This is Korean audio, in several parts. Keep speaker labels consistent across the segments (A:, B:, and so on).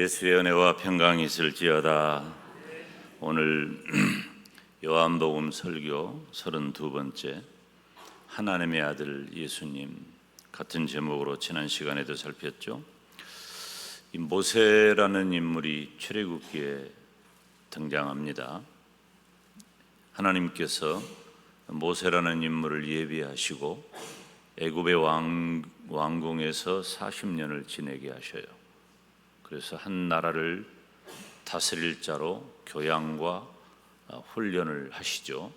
A: 예수의 은혜와 평강이 있을지어다. 오늘 요한복음 설교 32번째 하나님의 아들 예수님, 같은 제목으로 지난 시간에도 살폈죠. 이 모세라는 인물이 출애굽기에 등장합니다. 하나님께서 모세라는 인물을 예비하시고 애굽의 왕궁에서 40년을 지내게 하셔요. 그래서 한 나라를 다스릴 자로 교양과 훈련을 하시죠.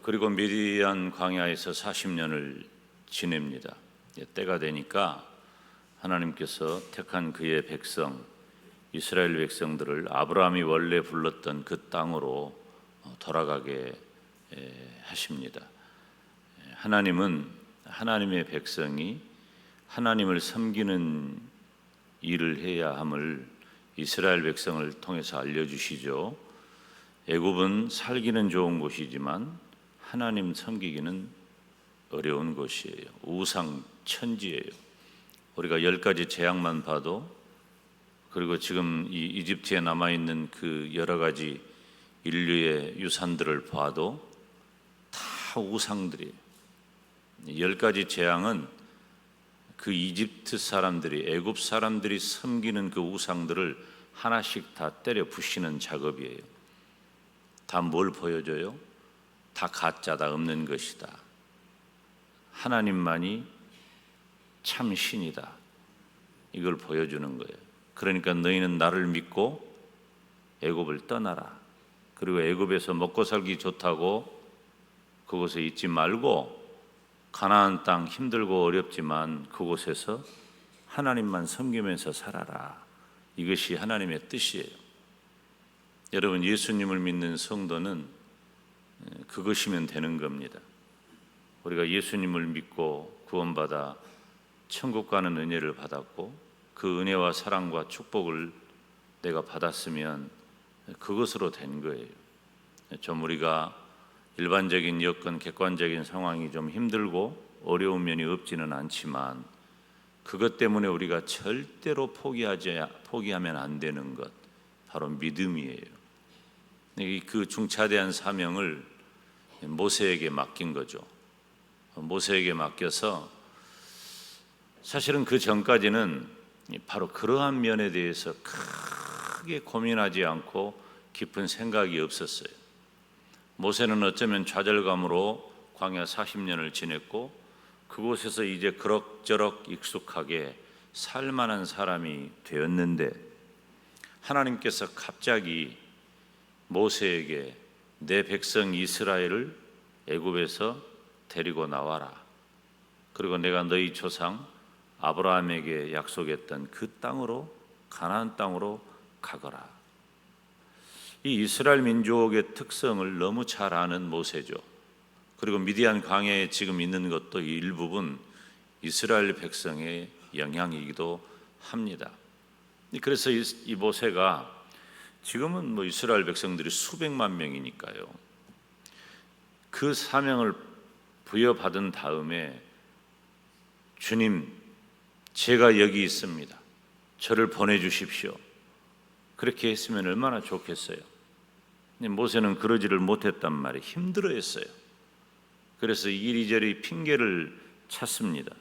A: 그리고 미디안 광야에서 40년을 지냅니다. 때가 되니까 하나님께서 택한 그의 백성, 이스라엘 백성들을 아브라함이 원래 불렀던 그 땅으로 돌아가게 하십니다. 하나님은 하나님의 백성이 하나님을 섬기는 일을 해야 함을 이스라엘 백성을 통해서 알려주시죠. 애굽은 살기는 좋은 곳이지만 하나님 섬기기는 어려운 곳이에요. 우상 천지예요. 우리가 10가지 재앙만 봐도, 그리고 지금 이 이집트에 남아있는 그 여러 가지 인류의 유산들을 봐도 다 우상들이에요. 10가지 재앙은 그 이집트 사람들이, 애굽 사람들이 섬기는 그 우상들을 하나씩 다 때려 부시는 작업이에요. 다 뭘 보여줘요? 다 가짜다, 없는 것이다. 하나님만이 참 신이다, 이걸 보여주는 거예요. 그러니까 너희는 나를 믿고 애굽을 떠나라. 그리고 애굽에서 먹고 살기 좋다고 그곳에 있지 말고 가나안 땅 힘들고 어렵지만 그곳에서 하나님만 섬기면서 살아라. 이것이 하나님의 뜻이에요. 여러분, 예수님을 믿는 성도는 그것이면 되는 겁니다. 우리가 예수님을 믿고 구원받아 천국 가는 은혜를 받았고 그 은혜와 사랑과 축복을 내가 받았으면 그것으로 된 거예요. 좀 우리가 일반적인 여건, 객관적인 상황이 좀 힘들고 어려운 면이 없지는 않지만 그것 때문에 우리가 절대로 포기하면 안 되는 것, 바로 믿음이에요. 그 중차대한 사명을 모세에게 맡긴 거죠. 모세에게 맡겨서 사실은 그 전까지는 바로 그러한 면에 대해서 크게 고민하지 않고 깊은 생각이 없었어요. 모세는 어쩌면 좌절감으로 광야 40년을 지냈고 그곳에서 이제 그럭저럭 익숙하게 살만한 사람이 되었는데 하나님께서 갑자기 모세에게 내 백성 이스라엘을 애굽에서 데리고 나와라. 그리고 내가 너희 조상 아브라함에게 약속했던 그 땅으로, 가나안 땅으로 가거라. 이 이스라엘 민족의 특성을 너무 잘 아는 모세죠. 그리고 미디안 광야에 지금 있는 것도 일부분 이스라엘 백성의 영향이기도 합니다. 그래서 이 모세가, 지금은 이스라엘 백성들이 수백만 명이니까요, 그 사명을 부여받은 다음에 주님, 제가 여기 있습니다. 저를 보내주십시오. 그렇게 했으면 얼마나 좋겠어요. 모세는 그러지를 못했단 말이에요. 힘들어했어요. 그래서 이리저리 핑계를 찾습니다.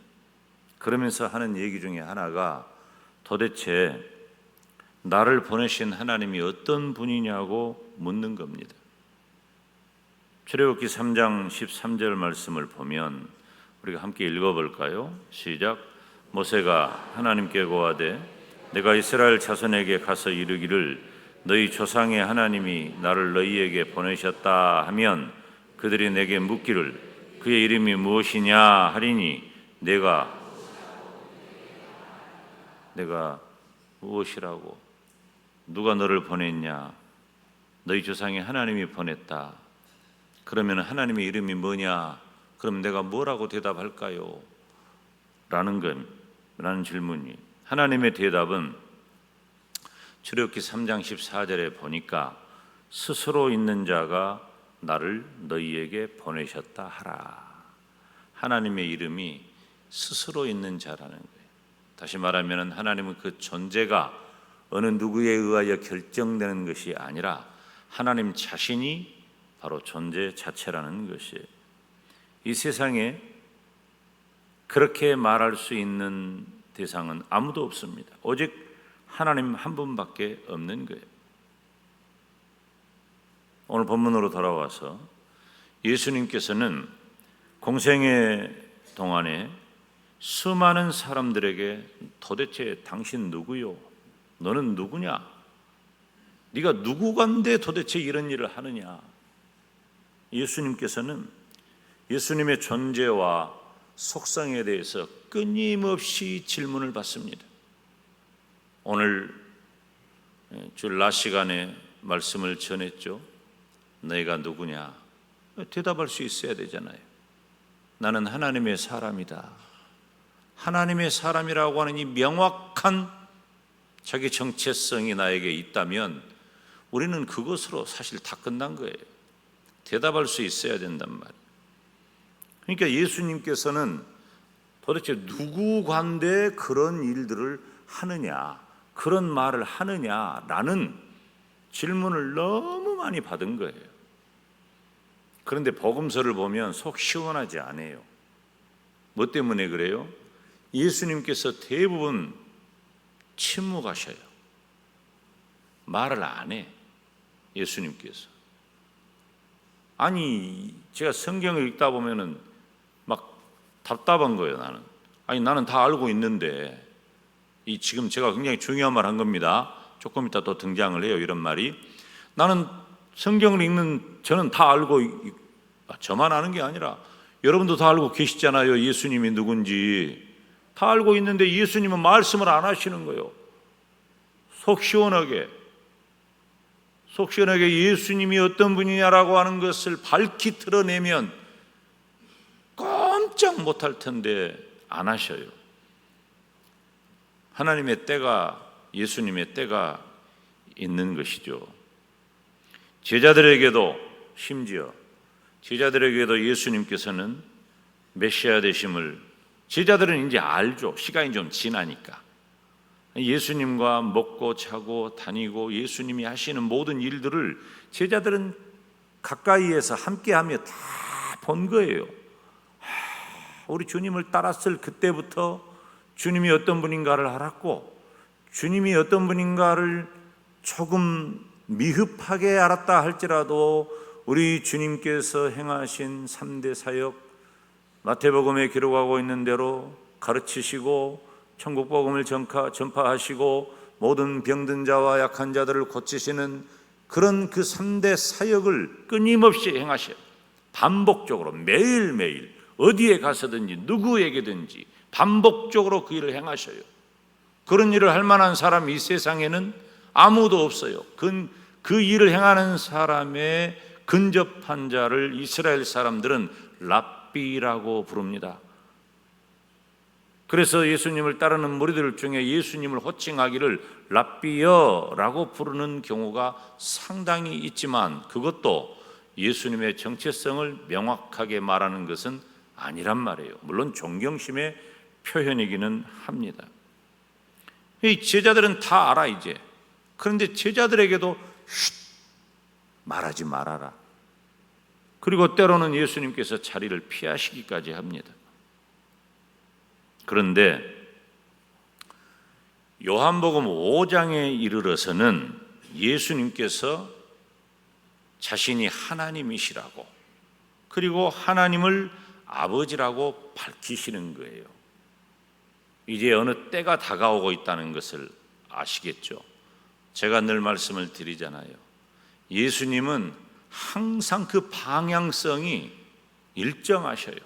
A: 그러면서 하는 얘기 중에 하나가 도대체 나를 보내신 하나님이 어떤 분이냐고 묻는 겁니다. 출애굽기 3장 13절 말씀을 보면 우리가 함께 읽어볼까요? 시작. 모세가 하나님께 고하되 내가 이스라엘 자손에게 가서 이르기를 너희 조상의 하나님이 나를 너희에게 보내셨다 하면 그들이 내게 묻기를 그의 이름이 무엇이냐 하리니 내가 무엇이라고? 누가 너를 보냈냐? 너희 조상의 하나님이 보냈다. 그러면 하나님의 이름이 뭐냐? 그럼 내가 뭐라고 대답할까요? 라는 질문이, 하나님의 대답은 출애굽기 3장 14절에 보니까 스스로 있는 자가 나를 너희에게 보내셨다 하라. 하나님의 이름이 스스로 있는 자라는 거예요. 다시 말하면 하나님은 그 존재가 어느 누구에 의하여 결정되는 것이 아니라 하나님 자신이 바로 존재 자체라는 것이에요. 이 세상에 그렇게 말할 수 있는 대상은 아무도 없습니다. 오직 하나님 한 분밖에 없는 거예요. 오늘 본문으로 돌아와서 예수님께서는 공생의 동안에 수많은 사람들에게 도대체 당신 누구요? 너는 누구냐? 네가 누구간데 도대체 이런 일을 하느냐? 예수님께서는 예수님의 존재와 속성에 대해서 끊임없이 질문을 받습니다. 오늘 줄 낮 시간에 말씀을 전했죠. 너희가 누구냐? 대답할 수 있어야 되잖아요. 나는 하나님의 사람이다. 하나님의 사람이라고 하는 이 명확한 자기 정체성이 나에게 있다면 우리는 그것으로 사실 다 끝난 거예요. 대답할 수 있어야 된단 말이에요. 그러니까 예수님께서는 도대체 누구간데 그런 일들을 하느냐, 그런 말을 하느냐라는 질문을 너무 많이 받은 거예요. 그런데 복음서를 보면 속 시원하지 않아요. 뭐 때문에 그래요? 예수님께서 대부분 침묵하셔요. 말을 안 해. 예수님께서. 아니, 제가 성경을 읽다 보면은 막 답답한 거예요, 나는. 아니, 나는 다 알고 있는데, 이 지금 제가 굉장히 중요한 말 한 겁니다. 조금 이따 또 등장을 해요, 이런 말이. 나는 성경을 읽는 저는 다 알고, 저만 아는 게 아니라 여러분도 다 알고 계시잖아요. 예수님이 누군지. 다 알고 있는데 예수님은 말씀을 안 하시는 거예요. 속 시원하게 예수님이 어떤 분이냐라고 하는 것을 밝히 드러내면 꼼짝 못할 텐데 안 하셔요. 하나님의 때가, 예수님의 때가 있는 것이죠. 제자들에게도, 심지어 제자들에게도 예수님께서는 메시아 되심을, 제자들은 이제 알죠. 시간이 좀 지나니까. 예수님과 먹고 자고 다니고 예수님이 하시는 모든 일들을 제자들은 가까이에서 함께하며 다 본 거예요. 우리 주님을 따랐을 그때부터 주님이 어떤 분인가를 알았고, 주님이 어떤 분인가를 조금 미흡하게 알았다 할지라도 우리 주님께서 행하신 3대 사역, 마태복음에 기록하고 있는 대로 가르치시고 천국 복음을 전파하시고 모든 병든 자와 약한 자들을 고치시는 그런 그 3대 사역을 끊임없이 행하셔요. 반복적으로 매일매일 어디에 가서든지 누구에게든지 반복적으로 그 일을 행하셔요. 그런 일을 할 만한 사람이 이 세상에는 아무도 없어요. 그 일을 행하는 사람의 근접한 자를 이스라엘 사람들은 랍비라고 부릅니다. 그래서 예수님을 따르는 무리들 중에 예수님을 호칭하기를 랍비여라고 부르는 경우가 상당히 있지만, 그것도 예수님의 정체성을 명확하게 말하는 것은 아니란 말이에요. 물론 존경심의 표현이기는 합니다. 이 제자들은 다 알아 이제. 그런데 제자들에게도 말하지 말아라. 그리고 때로는 예수님께서 자리를 피하시기까지 합니다. 그런데 요한복음 5장에 이르러서는 예수님께서 자신이 하나님이시라고, 그리고 하나님을 아버지라고 밝히시는 거예요. 이제 어느 때가 다가오고 있다는 것을 아시겠죠? 제가 늘 말씀을 드리잖아요. 예수님은 항상 그 방향성이 일정하셔요.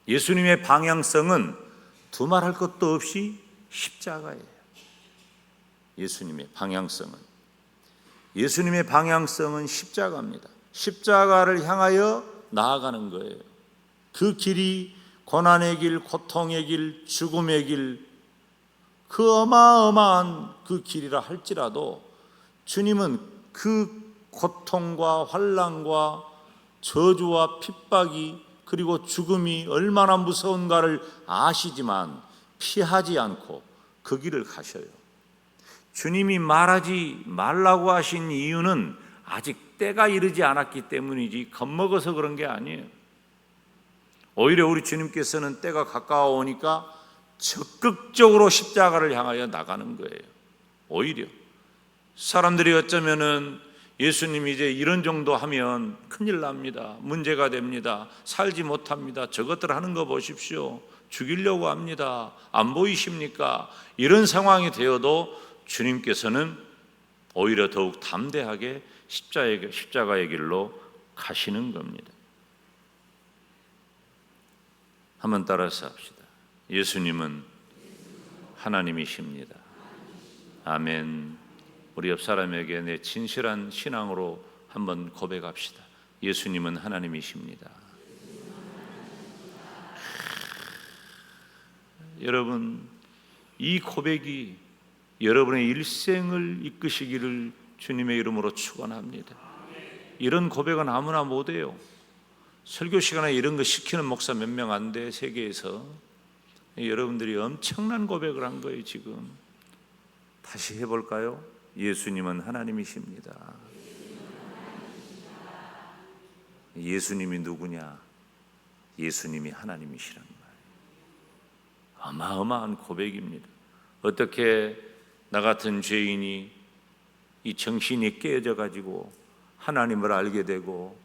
A: 예수님의 방향성은 두말할 것도 없이 십자가예요. 예수님의 방향성은 십자가입니다. 십자가를 향하여 나아가는 거예요. 그 길이 고난의 길, 고통의 길, 죽음의 길, 그 어마어마한 그 길이라 할지라도 주님은 그 고통과 환난과 저주와 핍박이, 그리고 죽음이 얼마나 무서운가를 아시지만 피하지 않고 그 길을 가셔요. 주님이 말하지 말라고 하신 이유는 아직 때가 이르지 않았기 때문이지 겁먹어서 그런 게 아니에요. 오히려 우리 주님께서는 때가 가까워오니까 적극적으로 십자가를 향하여 나가는 거예요. 오히려 사람들이 어쩌면은 예수님이 이제 이런 정도 하면 큰일 납니다. 문제가 됩니다. 살지 못합니다. 저것들 하는 거 보십시오. 죽이려고 합니다. 안 보이십니까? 이런 상황이 되어도 주님께서는 오히려 더욱 담대하게 십자가의 길로 가시는 겁니다. 한번 따라서 합시다. 예수님은 하나님이십니다. 아멘. 우리 옆 사람에게 내 진실한 신앙으로 한번 고백합시다. 예수님은 하나님이십니다. 여러분, 이 고백이 여러분의 일생을 이끄시기를 주님의 이름으로 축원합니다. 이런 고백은 아무나 못해요. 설교 시간에 이런 거 시키는 목사 몇 명 안 돼, 세계에서. 여러분들이 엄청난 고백을 한 거예요. 지금 다시 해볼까요? 예수님은 하나님이십니다. 예수님이 누구냐? 예수님이 하나님이시란 말이에요. 어마어마한 고백입니다. 어떻게 나 같은 죄인이 이 정신이 깨어져 가지고 하나님을 알게 되고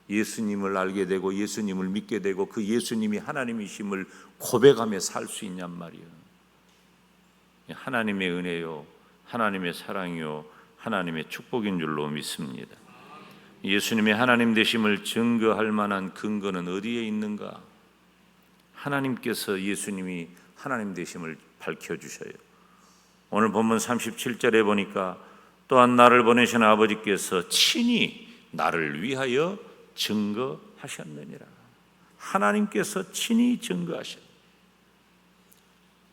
A: 예수님을 알게 되고 예수님을 믿게 되고 그 예수님이 하나님이심을 고백하며 살 수 있냔 말이에요. 하나님의 은혜요, 하나님의 사랑이요, 하나님의 축복인 줄로 믿습니다. 예수님의 하나님 되심을 증거할 만한 근거는 어디에 있는가? 하나님께서 예수님이 하나님 되심을 밝혀주셔요. 오늘 본문 37절에 보니까 또한 나를 보내신 아버지께서 친히 나를 위하여 증거하셨느니라. 하나님께서 친히 증거하셨어요.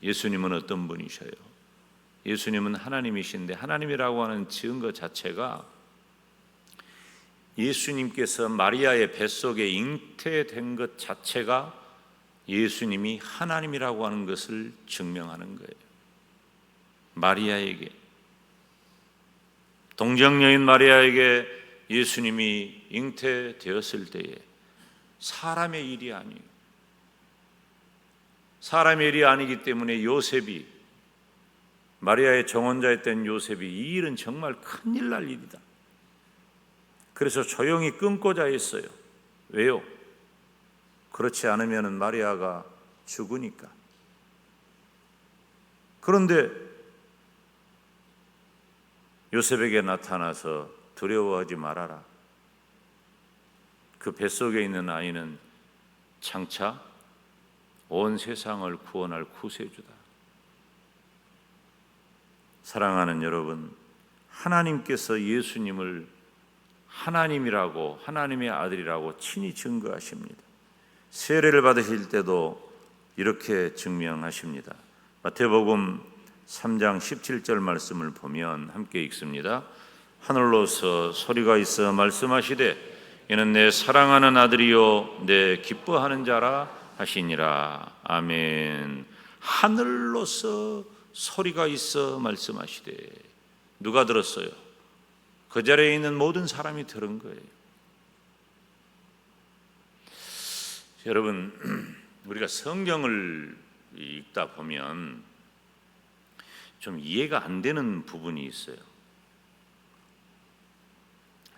A: 예수님은 어떤 분이셔요? 예수님은 하나님이신데 하나님이라고 하는 증거 자체가 예수님께서 마리아의 뱃속에 잉태된 것 자체가 예수님이 하나님이라고 하는 것을 증명하는 거예요. 마리아에게, 동정녀인 마리아에게 예수님이 잉태되었을 때에 사람의 일이 아니에요. 사람의 일이 아니기 때문에 요셉이, 마리아의 정혼자였던 요셉이 이 일은 정말 큰일 날 일이다. 그래서 조용히 끊고자 했어요. 왜요? 그렇지 않으면 마리아가 죽으니까. 그런데 요셉에게 나타나서 두려워하지 말아라. 그 뱃속에 있는 아이는 장차 온 세상을 구원할 구세주다. 사랑하는 여러분, 하나님께서 예수님을 하나님이라고, 하나님의 아들이라고 친히 증거하십니다. 세례를 받으실 때도 이렇게 증명하십니다. 마태복음 3장 17절 말씀을 보면 함께 읽습니다. 하늘로서 소리가 있어 말씀하시되 이는 내 사랑하는 아들이요 내 기뻐하는 자라 하시니라. 아멘. 하늘로서 소리가 있어 말씀하시되, 누가 들었어요? 그 자리에 있는 모든 사람이 들은 거예요. 여러분, 우리가 성경을 읽다 보면 좀 이해가 안 되는 부분이 있어요.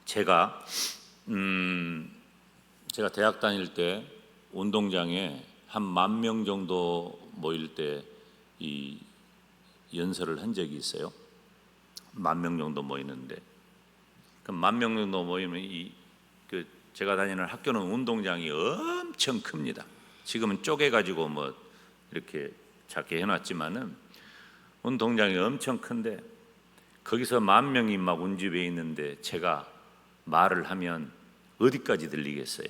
A: 제가 대학 다닐 때 운동장에 한 10,000명 정도 모일 때 이 연설을 한 적이 있어요. 10,000명 정도 모이는데, 그 10,000명 정도 모이면 제가 다니는 학교는 운동장이 엄청 큽니다. 지금은 쪼개가지고 뭐 이렇게 작게 해놨지만은 운동장이 엄청 큰데 거기서 10,000명이 막 운집해 있는데 제가 말을 하면 어디까지 들리겠어요?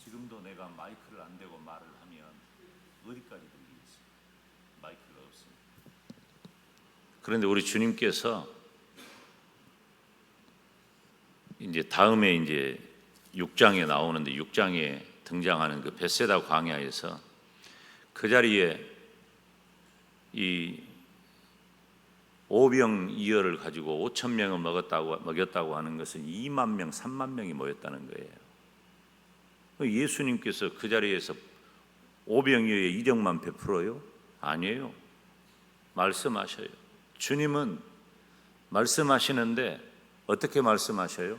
A: 지금도 내가 마이크를 안 대고 말을 하면 어디까지 들리겠어요? 마이크가 없습니다. 그런데 우리 주님께서 이제 다음에 이제 6장에 나오는데 6장에 등장하는 그 벳세다 광야에서 그 자리에 이 오병이어를 가지고 5천 명을 먹였다고 하는 것은 2만 명, 3만 명이 모였다는 거예요. 예수님께서 그 자리에서 오병이어의 이적만 베풀어요? 아니에요. 말씀하셔요. 주님은 말씀하시는데 어떻게 말씀하셔요?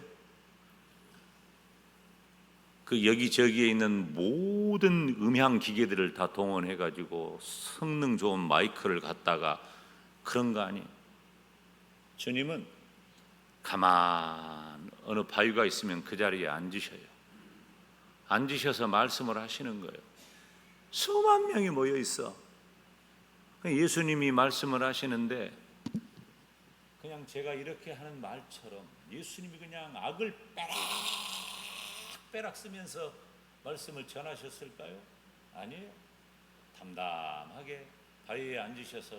A: 그 여기저기에 있는 모든 음향 기계들을 다 동원해 가지고 성능 좋은 마이크를 갖다가 그런 거 아니에요. 주님은 가만 어느 바위가 있으면 그 자리에 앉으셔요. 앉으셔서 말씀을 하시는 거예요. 수만 명이 모여 있어. 예수님이 말씀을 하시는데 그냥 제가 이렇게 하는 말처럼 예수님이 그냥 악을 빼락 쓰면서 말씀을 전하셨을까요? 아니에요. 담담하게 바위에 앉으셔서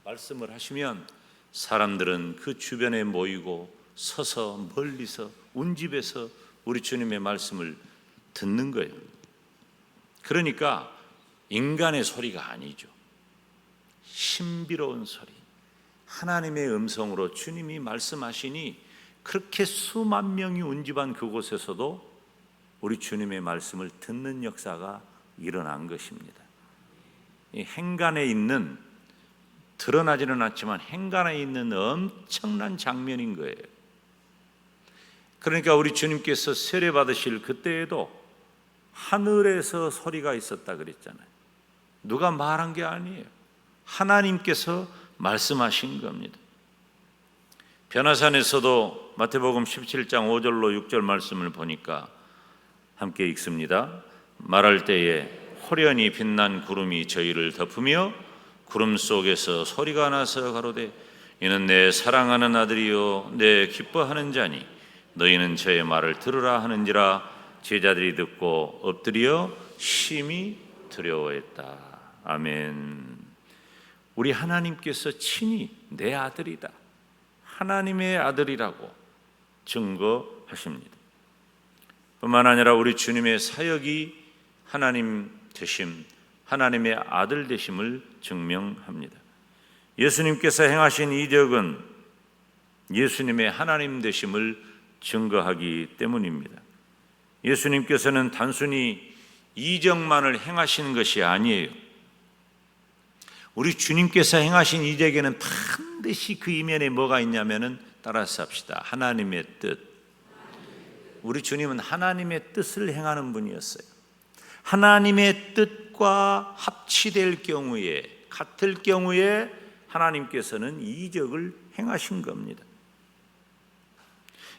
A: 말씀을 하시면 사람들은 그 주변에 모이고 서서 멀리서 운집에서 우리 주님의 말씀을 듣는 거예요. 그러니까 인간의 소리가 아니죠. 신비로운 소리, 하나님의 음성으로 주님이 말씀하시니 그렇게 수만 명이 운집한 그곳에서도 우리 주님의 말씀을 듣는 역사가 일어난 것입니다. 이 행간에 있는, 드러나지는 않지만 행간에 있는 엄청난 장면인 거예요. 그러니까 우리 주님께서 세례 받으실 그때에도 하늘에서 소리가 있었다 그랬잖아요. 누가 말한 게 아니에요. 하나님께서 말씀하신 겁니다. 변화산에서도 마태복음 17장 5절로 6절 말씀을 보니까 함께 읽습니다. 말할 때에 호련히 빛난 구름이 저희를 덮으며 구름 속에서 소리가 나서 가로되 이는 내 사랑하는 아들이요 내 기뻐하는 자니 너희는 저의 말을 들으라 하는지라. 제자들이 듣고 엎드려 심히 두려워했다. 아멘. 우리 하나님께서 친히 내 아들이다, 하나님의 아들이라고 증거하십니다. 뿐만 아니라 우리 주님의 사역이 하나님 되심, 하나님의 아들 되심을 증명합니다. 예수님께서 행하신 이적은 예수님의 하나님 되심을 증거하기 때문입니다. 예수님께서는 단순히 이적만을 행하신 것이 아니에요. 우리 주님께서 행하신 이적에는 반드시 그 이면에 뭐가 있냐면은 따라서 합시다. 하나님의 뜻. 우리 주님은 하나님의 뜻을 행하는 분이었어요. 하나님의 뜻과 합치될 경우에, 같을 경우에 하나님께서는 이적을 행하신 겁니다.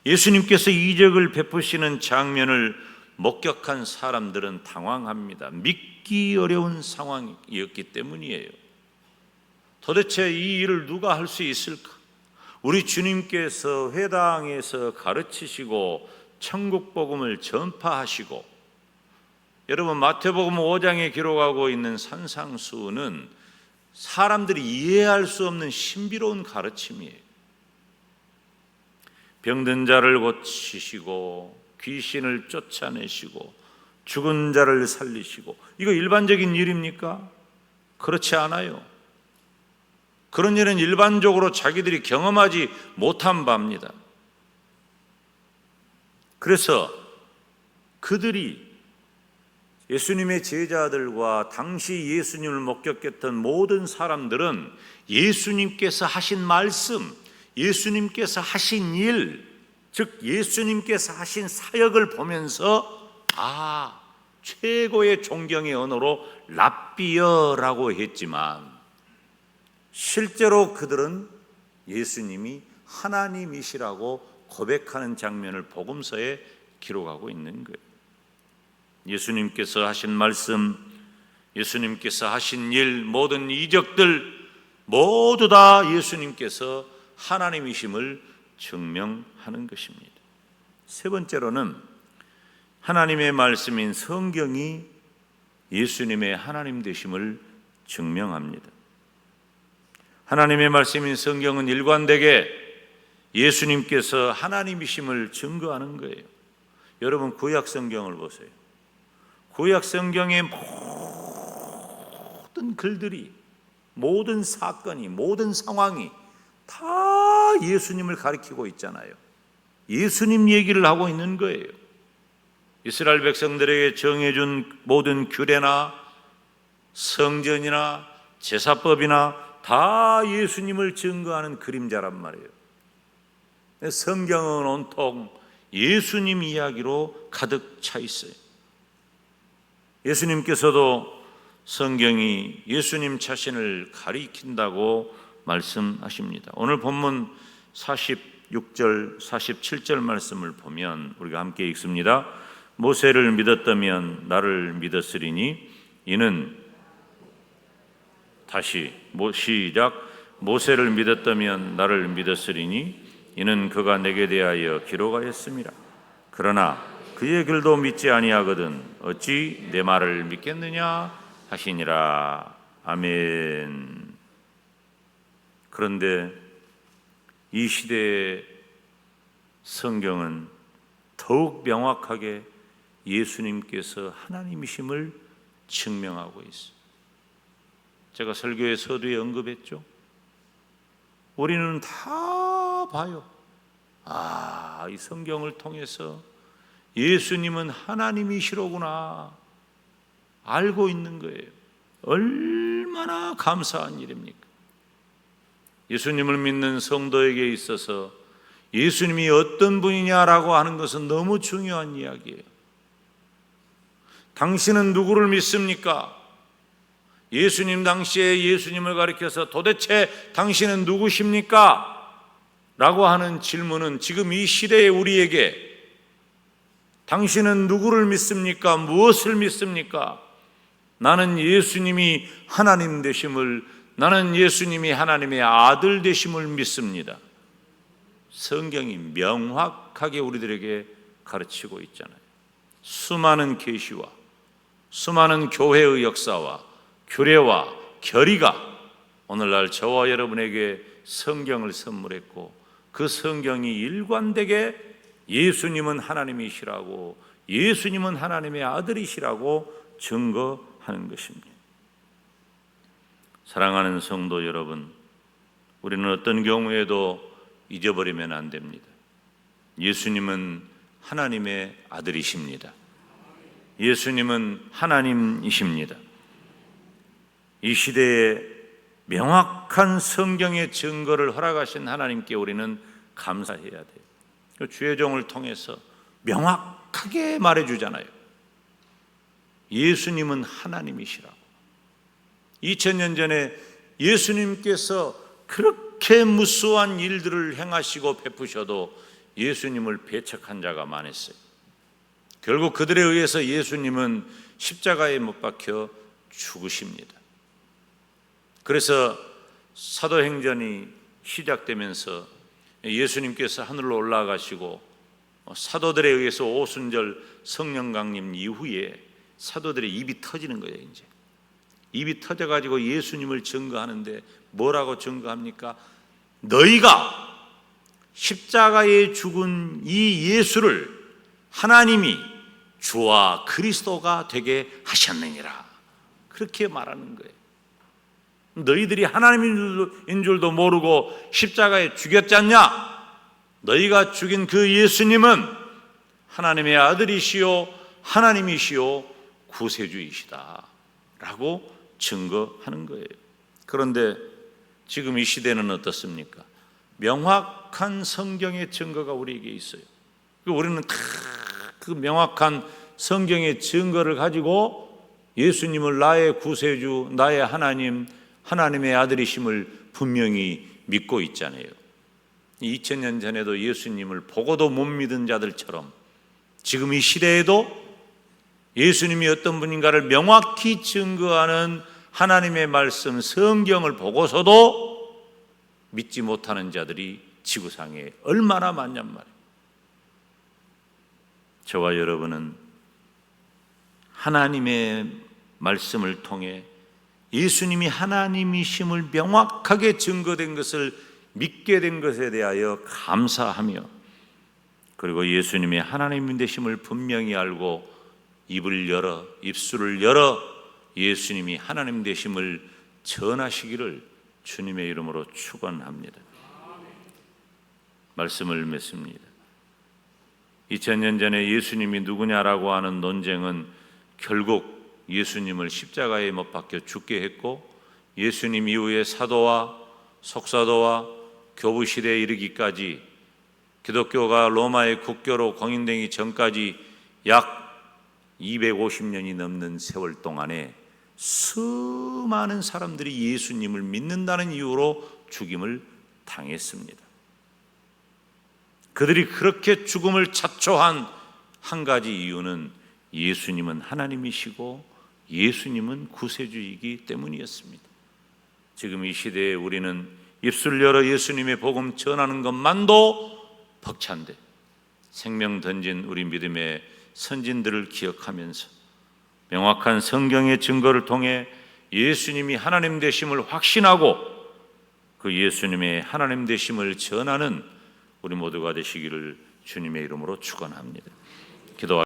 A: 예수님께서 이적을 베푸시는 장면을 목격한 사람들은 당황합니다. 믿기 어려운 상황이었기 때문이에요. 도대체 이 일을 누가 할 수 있을까? 우리 주님께서 회당에서 가르치시고 천국 복음을 전파하시고, 여러분 마태복음 5장에 기록하고 있는 산상수훈은 사람들이 이해할 수 없는 신비로운 가르침이에요. 병든 자를 고치시고 귀신을 쫓아내시고 죽은 자를 살리시고, 이거 일반적인 일입니까? 그렇지 않아요. 그런 일은 일반적으로 자기들이 경험하지 못한 바입니다. 그래서 그들이 예수님의 제자들과 당시 예수님을 목격했던 모든 사람들은 예수님께서 하신 말씀, 예수님께서 하신 일, 즉 예수님께서 하신 사역을 보면서 최고의 존경의 언어로 랍비어라고 했지만, 실제로 그들은 예수님이 하나님이시라고 고백하는 장면을 복음서에 기록하고 있는 거예요. 예수님께서 하신 말씀, 예수님께서 하신 일, 모든 이적들 모두 다 예수님께서 하나님이심을 증명하는 것입니다. 세 번째로는 하나님의 말씀인 성경이 예수님의 하나님 되심을 증명합니다. 하나님의 말씀인 성경은 일관되게 예수님께서 하나님이심을 증거하는 거예요. 여러분 구약 성경을 보세요. 구약 성경의 모든 글들이, 모든 사건이, 모든 상황이 다 예수님을 가리키고 있잖아요. 예수님 얘기를 하고 있는 거예요. 이스라엘 백성들에게 정해준 모든 규례나 성전이나 제사법이나 다 예수님을 증거하는 그림자란 말이에요. 성경은 온통 예수님 이야기로 가득 차 있어요. 예수님께서도 성경이 예수님 자신을 가리킨다고 말씀하십니다. 오늘 본문 46절, 47절 말씀을 보면 우리가 함께 읽습니다. 모세를 믿었다면 나를 믿었으리니 이는 다시 시작. 모세를 믿었다면 나를 믿었으리니 이는 그가 내게 대하여 기록하였습니다. 그러나 그의 글도 믿지 아니하거든 어찌 내 말을 믿겠느냐 하시니라. 아멘. 그런데 이 시대의 성경은 더욱 명확하게 예수님께서 하나님이심을 증명하고 있어요. 제가 설교의 서두에 언급했죠. 우리는 다 봐요. 이 성경을 통해서 예수님은 하나님이시로구나 알고 있는 거예요. 얼마나 감사한 일입니까? 예수님을 믿는 성도에게 있어서 예수님이 어떤 분이냐라고 하는 것은 너무 중요한 이야기예요. 당신은 누구를 믿습니까? 예수님 당시에 예수님을 가리켜서 도대체 당신은 누구십니까? 라고 하는 질문은 지금 이 시대의 우리에게 당신은 누구를 믿습니까? 무엇을 믿습니까? 나는 예수님이 하나님 되심을, 나는 예수님이 하나님의 아들 되심을 믿습니다. 성경이 명확하게 우리들에게 가르치고 있잖아요. 수많은 계시와 수많은 교회의 역사와 규례와 결의가 오늘날 저와 여러분에게 성경을 선물했고 그 성경이 일관되게 예수님은 하나님이시라고, 예수님은 하나님의 아들이시라고 증거하는 것입니다. 사랑하는 성도 여러분, 우리는 어떤 경우에도 잊어버리면 안 됩니다. 예수님은 하나님의 아들이십니다. 예수님은 하나님이십니다. 이 시대에 명확한 성경의 증거를 허락하신 하나님께 우리는 감사해야 돼요. 주의 종을 통해서 명확하게 말해주잖아요. 예수님은 하나님이시라고. 2000년 전에 예수님께서 그렇게 무수한 일들을 행하시고 베푸셔도 예수님을 배척한 자가 많았어요. 결국 그들에 의해서 예수님은 십자가에 못 박혀 죽으십니다. 그래서 사도행전이 시작되면서 예수님께서 하늘로 올라가시고 사도들에 의해서 오순절 성령 강림 이후에 사도들의 입이 터지는 거예요. 이제 입이 터져가지고 예수님을 증거하는데 뭐라고 증거합니까? 너희가 십자가에 죽은 이 예수를 하나님이 주와 그리스도가 되게 하셨느니라, 그렇게 말하는 거예요. 너희들이 하나님인 줄도 모르고 십자가에 죽였지 않냐? 너희가 죽인 그 예수님은 하나님의 아들이시요 하나님이시요 구세주이시다 라고 증거하는 거예요. 그런데 지금 이 시대는 어떻습니까? 명확한 성경의 증거가 우리에게 있어요. 우리는 다 그 명확한 성경의 증거를 가지고 예수님을 나의 구세주, 나의 하나님, 하나님의 아들이심을 분명히 믿고 있잖아요. 2000년 전에도 예수님을 보고도 못 믿은 자들처럼 지금 이 시대에도 예수님이 어떤 분인가를 명확히 증거하는 하나님의 말씀 성경을 보고서도 믿지 못하는 자들이 지구상에 얼마나 많냔 말이에요. 저와 여러분은 하나님의 말씀을 통해 예수님이 하나님이심을 명확하게 증거된 것을 믿게 된 것에 대하여 감사하며, 그리고 예수님의 하나님 되심을 분명히 알고 입술을 열어 예수님이 하나님 되심을 전하시기를 주님의 이름으로 축원합니다. 말씀을 맺습니다. 2000년 전에 예수님이 누구냐라고 하는 논쟁은 결국 예수님을 십자가에 못 박혀 죽게 했고, 예수님 이후에 사도와 석사도와 교부 시대에 이르기까지 기독교가 로마의 국교로 공인되기 전까지 약 250년이 넘는 세월 동안에 수많은 사람들이 예수님을 믿는다는 이유로 죽임을 당했습니다. 그들이 그렇게 죽음을 자초한 한 가지 이유는 예수님은 하나님이시고 예수님은 구세주이기 때문이었습니다. 지금 이 시대에 우리는 입술 열어 예수님의 복음 전하는 것만도 벅찬데, 생명 던진 우리 믿음의 선진들을 기억하면서 명확한 성경의 증거를 통해 예수님이 하나님 되심을 확신하고 그 예수님의 하나님 되심을 전하는 우리 모두가 되시기를 주님의 이름으로 축원합니다. 기도하